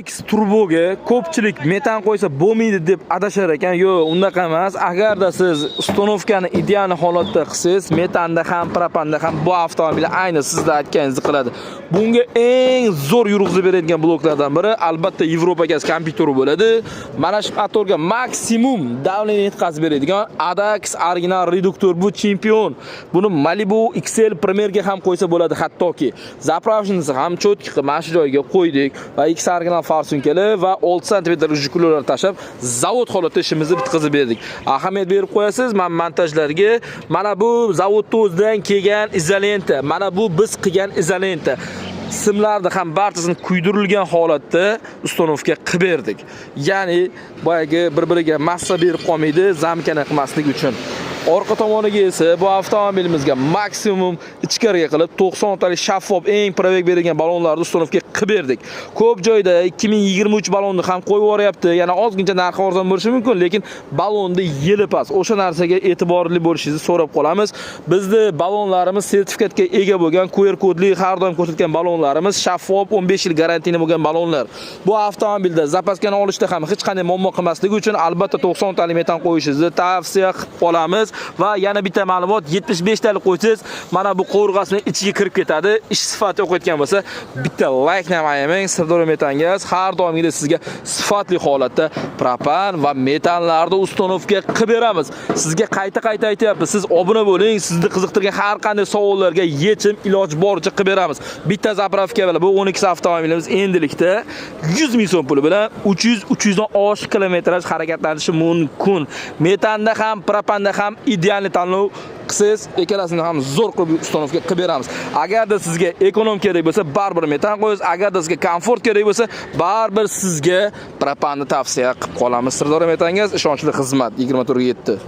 X turboga ko'pchilik metan qo'ysa bo'lmaydi deb adashar ekan. Yo'q, undaqa emas. Agarda siz uстановкani ideal holatda qilsangiz, metanda ham, propanda ham bu avtomobil ayni sizda aytganingizni qiladi. Bunga eng zo'r yurg'izib beradigan bloklardan biri albatta Yevropa gaz kompyuteri bo'ladi. Mana shu motorga maksimum davleniya yetkazib beradigan ADAX original reduktor bu chempion. Buni Malibu XL Premierga ham qo'ysa bo'ladi, hattoki. Zapravочныйsi ham cho'tki mana shu joyga qo'ydik va X original farsunkalar va 6 sm jikular tashab zavod holatda ishimizni bitkazib berdik. Ahamiyat berib qo'yasiz men montajlarga. Mana bu zavodda o'zidan kelgan izolenta. Mana bu biz qilgan izolenta. Simlarni ham barchasini kuydirilgan holatda uстановка qilib berdik. Ya'ni boyagi bir-biriga massa berib qolmaydi, zamkana qilmaslik uchun. Orqa tomoniga esa bu avtomobilimizga maksimum ichkariga qilib 90 talik shaffof eng probeg berilgan ballonlarni uстановка qilib berdik. Ko'p joyda 2023 ballonni ham qo'yib yuboryapti. Yana ozgincha narxi arzon bo'lishi mumkin, lekin ballonda yili pas. O'sha narsaga e'tiborli bo'lishingizni so'rab qolamiz. Bizda ballonlarimiz sertifikatga ega bo'lgan, QR kodli har doim ko'rsatgan ballonlarimiz shaffof 15 yil garantiyali bo'lgan ballonlar. Bu avtomobilda zapaskani olishda ham hech qanday muammo qilmasligi uchun albatta 90 talik metan qo'yishingizni tavsiya qilib qolamiz. Va yana bitta ma'lumot, 75 talik qo'ysangiz, mana bu qovurg'asining ichiga kirib ketadi. Ish sifati o'qiyotgan bo'lsa, bitta like ham ayamang. Sirdaryo metangiz har doimgidek sizga sifatli holatda propan va metanlarni uстановка qilib beramiz. Sizga qayta-qayta aytyapmiz. Siz obuna bo'ling, sizni qiziqtirgan har qanday savollarga yechim iloji boricha qilib beramiz. Bitta zapravka bilan bu 12 avtomobilimiz endilikda 100 ming so'm puli bilan 300 dan oshiq kilometraj harakatlanishi mumkin. Metanda ham, propanda ham ideal tanlov qilsangiz, ikkalasini ham zo'r qilib uстановка qilib beramiz. Agarda sizga ekonom kerak bo'lsa, baribir metan qo'yasiz. Agarda sizga komfort kerak bo'lsa, baribir sizga propanni tavsiya qilib qolamiz. Sirdaryo metangiz ishonchli xizmat 24/7.